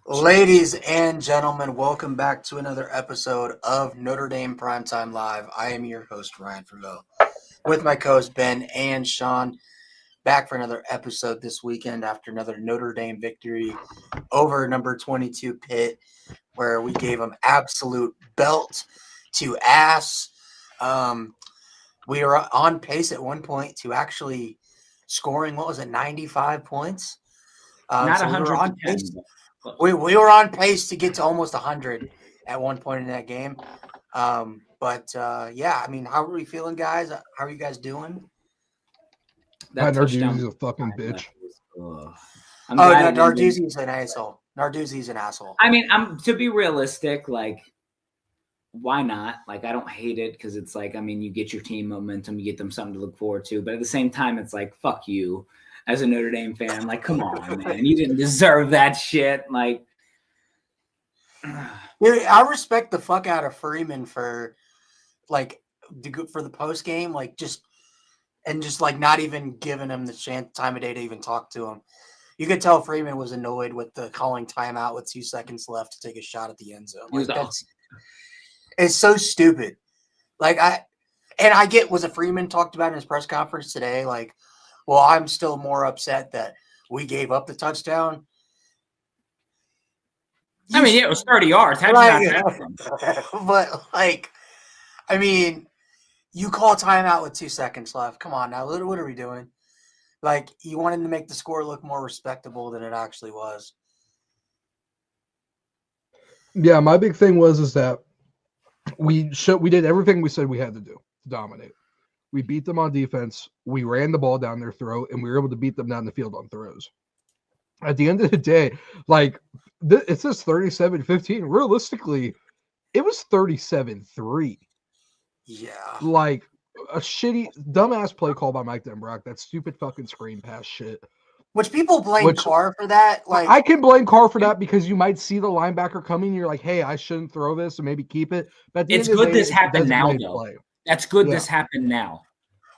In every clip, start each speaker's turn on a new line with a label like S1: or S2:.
S1: Ladies and gentlemen, welcome back to another episode of Notre Dame Primetime Live. I am your host, Ryan Freeman, with my co-hosts Ben and Sean, back for another episode this weekend after another Notre Dame victory over number 22 Pitt, where we gave them absolute belt to ass. We were on pace at one point to actually scoring, 95 points?
S2: Not
S1: So we were
S2: 110.
S1: on pace. We were on pace to get to almost 100 at one point in that game. Yeah, I mean, how are we feeling, guys? How are you guys doing?
S2: That
S3: Narduzzi's a fucking bitch.
S1: Narduzzi's an asshole. Narduzzi's an asshole.
S2: I mean, to be realistic, like, why not? Like, I don't hate it because it's like, I mean, you get your team momentum, you get them something to look forward to. But at the same time, it's like, fuck you. As a Notre Dame fan, like, come on, man. You didn't deserve that shit. Like,
S1: Dude, I respect the fuck out of Freeman for the post game, just not even giving him the time of day to even talk to him. You could tell Freeman was annoyed with the calling timeout with 2 seconds left to take a shot at the end zone. It's so stupid. I get what Freeman talked about in his press conference today, well, I'm still more upset that we gave up the touchdown.
S2: I mean, it was 30 yards. How'd you not have them?
S1: But, I mean, you call timeout with 2 seconds left. Come on now. What are we doing? You wanted to make the score look more respectable than it actually was.
S3: Yeah, my big thing is that we did everything we said we had to do to dominate. We beat them on defense. We ran the ball down their throat, and we were able to beat them down the field on throws. At the end of the day, it says 37-15. Realistically, it was 37-3.
S1: Yeah.
S3: A shitty, dumbass play call by Mike Denbrock. That stupid fucking screen pass shit.
S1: Which people blame Carr for that.
S3: I can blame Carr for that because you might see the linebacker coming. And you're like, hey, I shouldn't throw this and maybe keep it. But
S2: it's good this happened now, though. That's good this happened now.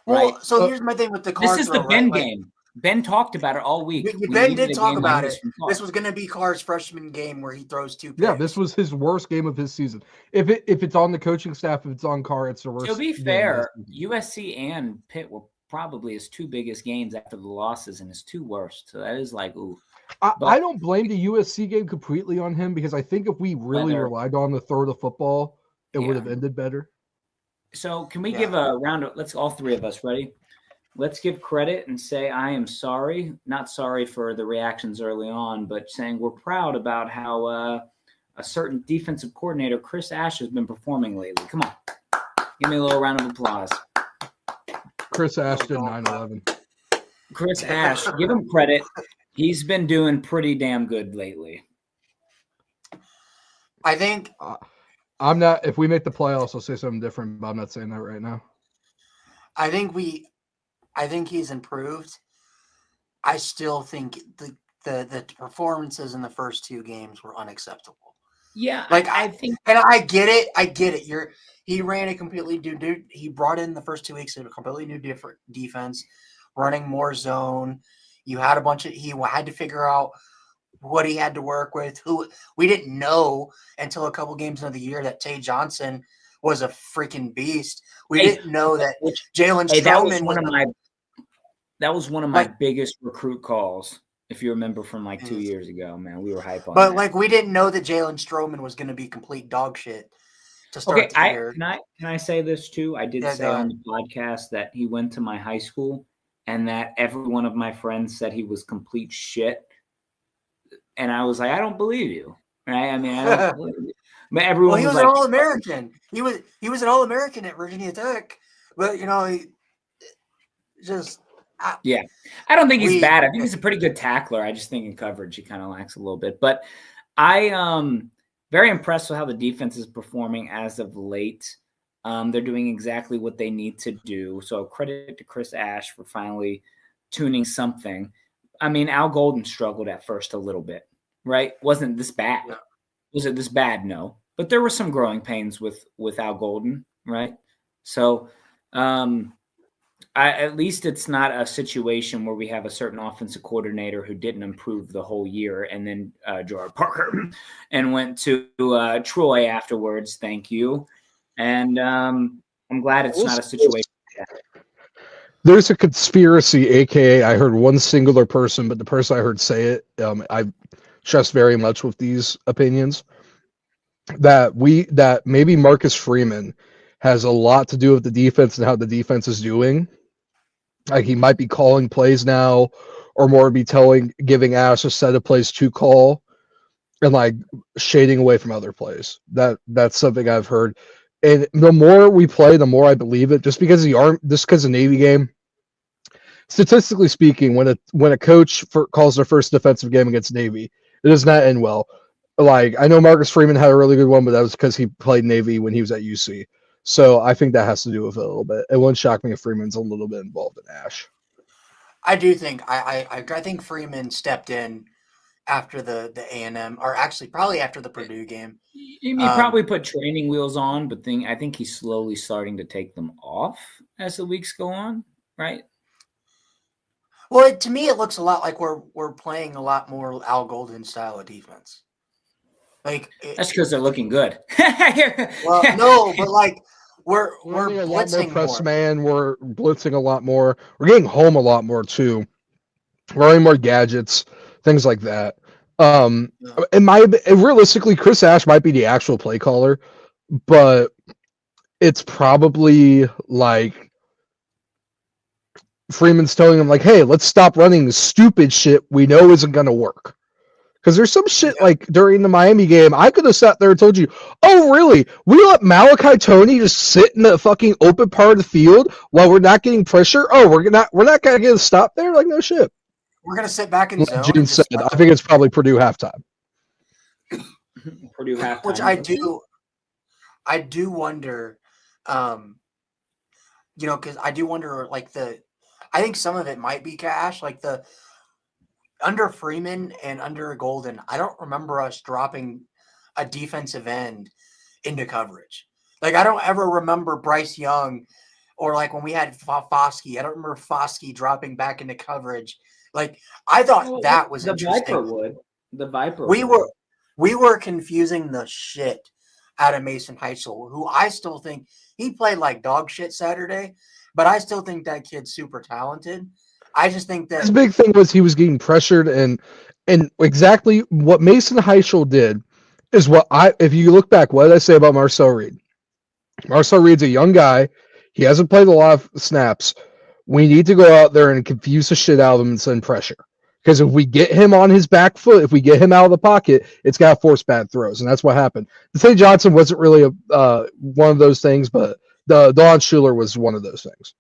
S1: Well, right? So here's my thing with the Carr.
S2: This is the Ben game. Ben talked about it all week.
S1: Ben did talk about it. This was going to be Carr's freshman game where he throws 2 picks.
S3: Yeah, this was his worst game of his season. If it's on the coaching staff, if it's on Carr, it's the worst.
S2: To be fair, USC and Pitt were probably his 2 biggest games after the losses and his 2 worst. So that is ooh.
S3: I don't blame the USC game completely on him because I think if we really relied on the throw of the football, it would have ended better.
S2: So can we give a round of – let's all 3 of us, ready? Let's give credit and say I am sorry. Not sorry for the reactions early on, but saying we're proud about how a certain defensive coordinator, Chris Ash, has been performing lately. Come on. Give me a little round of applause.
S3: Chris Ash did 9/11.
S2: Chris Ash, give him credit. He's been doing pretty damn good lately.
S1: I think
S3: I'm not. If we make the playoffs, I'll say something different, but I'm not saying that right now.
S1: I think he's improved. I still think the performances in the first 2 games were unacceptable.
S2: Yeah, I think,
S1: and I get it. He ran a completely new. He brought in the first 2 weeks a completely new different defense, running more zone. You had he had to figure out what he had to work with. Who we didn't know until a couple games into the year that Tay Johnson was a freaking beast. We didn't know that Jalen Stroman
S2: that was one of my biggest recruit calls. If you remember from 2 years ago, man, we were hype on
S1: that.
S2: But
S1: we didn't know that Jalen Stroman was going to be complete dog shit to start the year.
S2: Can I say this too? I did say on the podcast that he went to my high school and that every one of my friends said he was complete shit. And I was like, I don't believe you. Right? I mean, I don't believe you. But everyone
S1: he was an All-American. He was an All-American at Virginia Tech. But he just
S2: I don't think he's bad. I think he's a pretty good tackler. I just think in coverage he kind of lacks a little bit. But I very impressed with how the defense is performing as of late. They're doing exactly what they need to do. So credit to Chris Ash for finally tuning something. I mean, Al Golden struggled at first a little bit, right? Wasn't this bad?
S1: No.
S2: Was it this bad? No. But there were some growing pains with Al Golden, right? So At least it's not a situation where we have a certain offensive coordinator who didn't improve the whole year and then Gerard Parker and went to Troy afterwards. Thank you. And I'm glad it's not a situation.
S3: There's a conspiracy, aka I heard one singular person, but the person I heard say it, I trust very much with these opinions, that maybe Marcus Freeman has a lot to do with the defense and how the defense is doing. Like he might be calling plays now, or more be giving Ash a set of plays to call, and like shading away from other plays. That's something I've heard. And the more we play, the more I believe it. Just because the Navy game, statistically speaking, when a coach calls their first defensive game against Navy, it does not end well. Like I know Marcus Freeman had a really good one, but that was because he played Navy when he was at UC. So I think that has to do with it a little bit. It wouldn't shock me if Freeman's a little bit involved in Ash.
S1: I do think I think Freeman stepped in after the A&M, or actually probably after the Purdue game.
S2: He probably put training wheels on, but I think he's slowly starting to take them off as the weeks go on, right?
S1: Well, to me, it looks a lot like we're playing a lot more Al Golden style of defense. Like
S2: that's because they're looking good.
S1: Well, no, but like we're
S3: a lot
S1: blitzing
S3: more press
S1: more.
S3: man. We're blitzing a lot more. We're getting home a lot more too. We're running more gadgets, things like that. Realistically, Chris Ash might be the actual play caller, but it's probably like Freeman's telling him like, "Hey, let's stop running the stupid shit we know isn't going to work." Because there's some shit like during the Miami game, I could have sat there and told you, "Oh, really? We let Malachi Toney just sit in the fucking open part of the field while we're not getting pressure? Oh, we're not gonna get a stop there? Like no shit.
S1: We're gonna sit back in zone."
S3: Gene said, I think it's probably Purdue halftime.
S2: Purdue halftime,
S1: which I do wonder, because I do wonder like I think some of it might be cash, like under Freeman and under Golden, I don't remember us dropping a defensive end into coverage. Like, I don't ever remember Bryce Young or like when we had Foskey. I don't remember Foskey dropping back into coverage. Like, I thought that was interesting.
S2: The Viper
S1: We were confusing the shit out of Mason Heisel, who I still think he played like dog shit Saturday, but I still think that kid's super talented. I just think that
S3: his big thing was he was getting pressured, and exactly what Mason Heisel did is if you look back, what did I say about Marcel Reed? Marcel Reed's a young guy. He hasn't played a lot of snaps. We need to go out there and confuse the shit out of him and send pressure. Because if we get him on his back foot, if we get him out of the pocket, it's got to force bad throws, and that's what happened. St. Johnson wasn't really one of those things, but the Don Schuler was one of those things.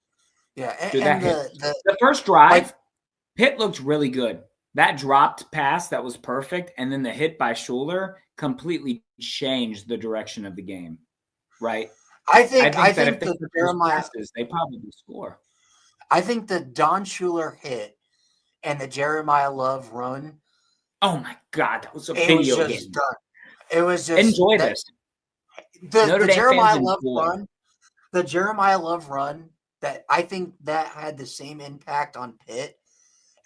S1: Yeah,
S2: and the first drive, Pitt looked really good. That dropped pass, that was perfect, and then the hit by Schuler completely changed the direction of the game, right?
S1: I think that if
S2: the Jeremiah passes, they probably score.
S1: I think the Don Schuler hit and the Jeremiah Love run.
S2: Oh my God, that was a video game.
S1: It was just
S2: enjoy this.
S1: The Jeremiah Love run. The Jeremiah Love run. That I think that had the same impact on Pitt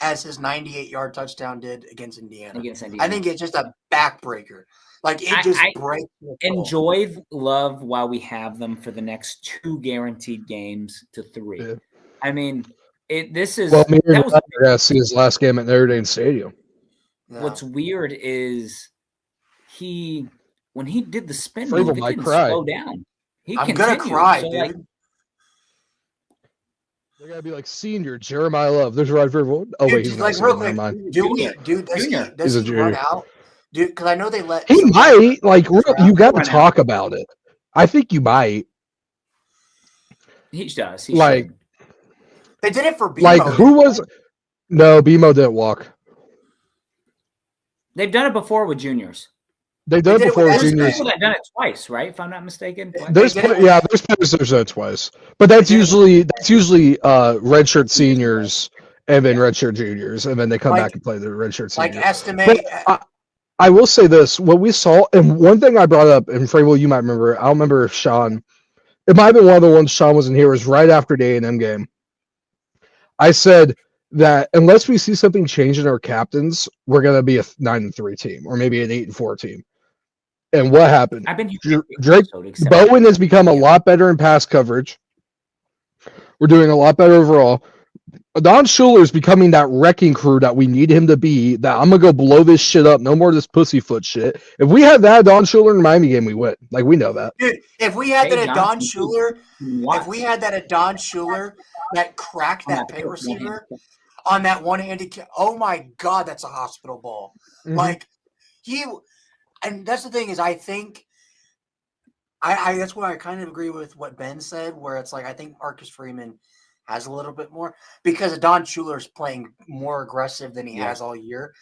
S1: as his 98-yard touchdown did against Indiana. I think it's just a backbreaker. Like it just breaks.
S2: Enjoy Love while we have them for the next 2 guaranteed games to 3. Yeah. I mean, this is.
S3: Well, that was see his last game at Notre Dame Stadium.
S2: Yeah. What's weird is when he did the spin move, he didn't slow down.
S1: I'm gonna cry, dude.
S3: They're gonna be like senior Jeremiah Love. There's right for. Oh wait, he's
S1: like real quick. Does he run out? Dude, because I know they let.
S3: He might you got to talk about it. I think you might.
S2: He does.
S3: They
S1: did it for BMO.
S3: Like who was? No, BMO didn't walk.
S2: They've done it before with juniors.
S3: They've done it before with juniors.
S2: People that done it twice, right? If I'm not mistaken.
S3: There's players that have done it twice, but that's usually redshirt seniors and then redshirt juniors, and then they come back and play the redshirt seniors.
S1: Like estimate.
S3: I will say this: what we saw, and one thing I brought up, and Freeman, you might remember. I don't remember if Sean. It might have been one of the ones Sean wasn't here. It was right after the A&M game. I said that unless we see something change in our captains, we're gonna be a 9-3 team or maybe an 8-4 team. And what happened?
S2: I've been
S3: Drake Bowen has become a lot better in pass coverage. We're doing a lot better overall. Don Schuler is becoming that wrecking crew that we need him to be. That I'm gonna go blow this shit up. No more of this pussyfoot shit. If we had that Don Schuler in the Miami game, we win. Like we know that.
S1: Dude, if we had that at Don Schuler, that cracked that pit receiver on that one-handed, oh my God, that's a hospital ball. Mm-hmm. Like and that's the thing is, I think I that's why I kind of agree with what Ben said, where it's like I think Marcus Freeman has a little bit more because Don Schuler's playing more aggressive than he has all year.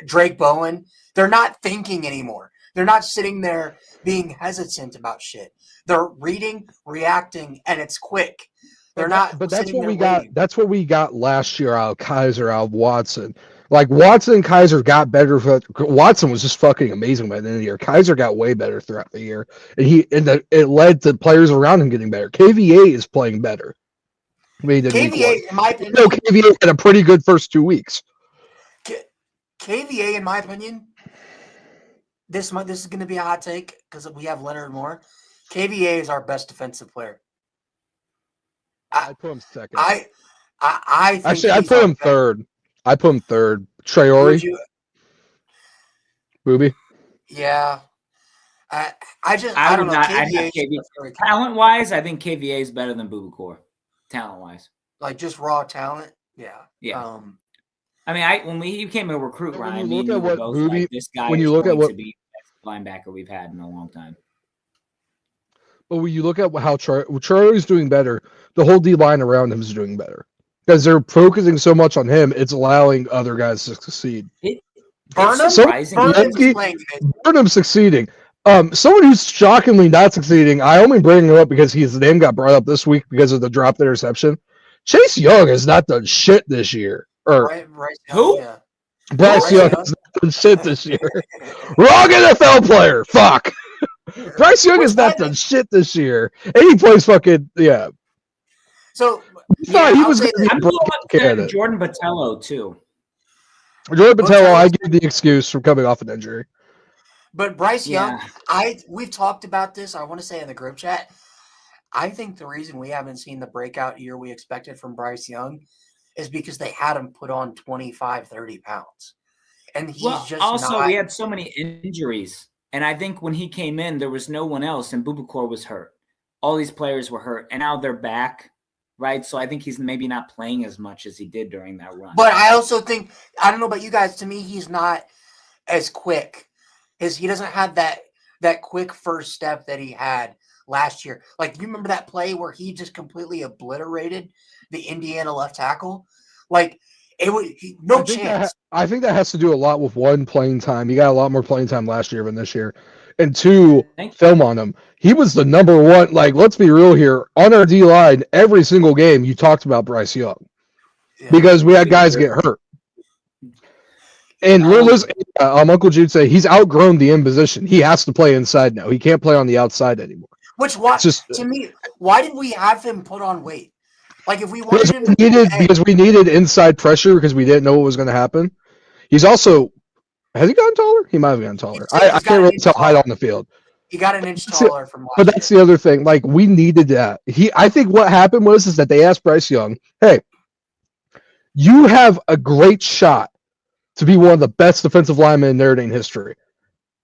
S1: Drake Bowen, they're not thinking anymore. They're not sitting there being hesitant about shit. They're reading, reacting, and it's quick. They're not.
S3: But that's what we got. That's what we got last year out of Kaiser, out of Watson. Like Watson and Kaiser got better. Watson was just fucking amazing by the end of the year. Kaiser got way better throughout the year, and it led to players around him getting better. KVA is playing better.
S1: KVA, in my opinion,
S3: KVA had a pretty good first 2 weeks.
S1: KVA, in my opinion, this is going to be a hot take because we have Leonard Moore. KVA is our best defensive player.
S3: I put him second.
S1: I
S3: put him third. I put him third. Traore. Booby.
S1: Yeah. I don't know.
S2: Talent wise, I think KVA is better than Bubakor. Talent wise,
S1: like just raw talent, yeah.
S2: I mean, when he became a recruit, Ryan,
S3: when you look at what Booby,
S2: like, this guy
S3: when you look at what
S2: to be the best linebacker we've had in a long time.
S3: But when you look at how Traore is doing better, the whole D line around him is doing better because they're focusing so much on him. It's allowing other guys to succeed.
S1: Burnham's
S3: succeeding. Someone who's shockingly not succeeding, I only bring him up because his name got brought up this week because of the dropped interception. Chase Young has not done shit this year.
S2: Who?
S1: Yeah.
S3: Bryce Young has not done shit this year. Wrong NFL player. Fuck. Bryce Young has not done shit this year. And he plays fucking, yeah.
S1: So,
S3: he was going
S2: to be Jordan Botelho, too.
S3: Jordan Botelho, I give the excuse from coming off an injury.
S1: But Bryce Young, we've talked about this. I want to say in the group chat, I think the reason we haven't seen the breakout year we expected from Bryce Young is because they had him put on 25, 30 pounds. And he's
S2: we had so many injuries. And I think when he came in, there was no one else, and Bubakor was hurt. All these players were hurt, and now they're back, right? So I think he's maybe not playing as much as he did during that run.
S1: But I also think, I don't know about you guys, to me, he's not as quick. He doesn't have that quick first step that he had last year. Like, you remember that play where he just completely obliterated the Indiana left tackle? Like, it was no chance.
S3: I think that has to do a lot with one, playing time. He got a lot more playing time last year than this year. And two, film on him. He was the number one. Like, let's be real here. On our D line, every single game, you talked about Bryce Young because we had guys get hurt. And Uncle Jude say he's outgrown the in position. He has to play inside now. He can't play on the outside anymore.
S1: To me, why did we have him put on weight? Like if we wanted him
S3: because we needed inside pressure because we didn't know what was going to happen. Has he gotten taller? He might have gotten taller. I can't really tell height on the field.
S1: He got an inch taller from last
S3: But that's the other thing. Like we needed that. I think what happened was that they asked Bryce Young, "Hey, you have a great shot to be one of the best defensive linemen in Notre Dame history.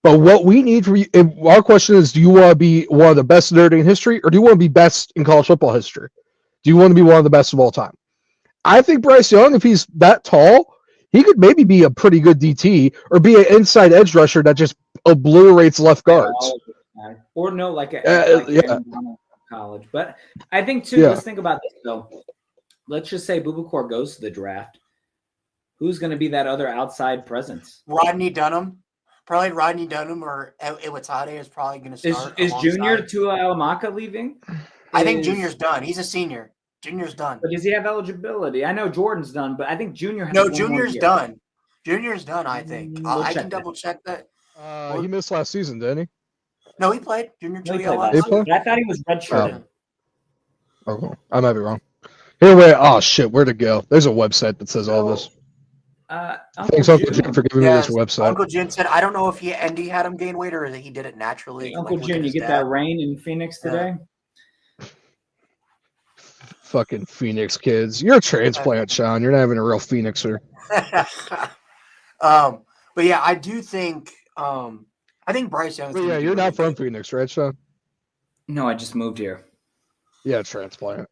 S3: But what we need for you, our question is, do you want to be one of the best in Notre Dame history, or do you want to be best in college football history? Do you want to be one of the best of all time?" I think Bryce Young, if he's that tall, he could maybe be a pretty good DT or be an inside edge rusher that just obliterates left guards.
S2: Or no, like college. But I think, too, let's think about this, though. Let's just say Bubakor goes to the draft. Who's going to be that other outside presence?
S1: Rodney Dunham. Probably Rodney Dunham or Iwatade is probably going to start.
S2: Is Junior Tuihalamaka leaving?
S1: I think Junior's done. He's a senior. Junior's done.
S2: But does he have eligibility? I know Jordan's done, but I think Junior has
S1: Junior's done. Junior's done, I think. I can double check that.
S3: He missed last season, didn't he?
S1: No, he played. Junior
S2: Tuihalamaka. I thought he was redshirted.
S3: Oh, I might be wrong. Here, wait. Oh shit, where'd it go? There's a website that says all this. Thanks, Uncle Jim, for giving me this website.
S1: Uncle Jim said, I don't know if Andy had him gain weight or that he did it naturally.
S2: Hey, Uncle Jim, you get that rain in Phoenix today?
S3: Fucking Phoenix kids. You're a transplant, Sean. You're not even a real Phoenixer.
S1: But yeah, I do think I think Bryce Young's
S3: But yeah, you're not from Phoenix, right, Sean?
S2: No, I just moved here.
S3: Yeah, transplant.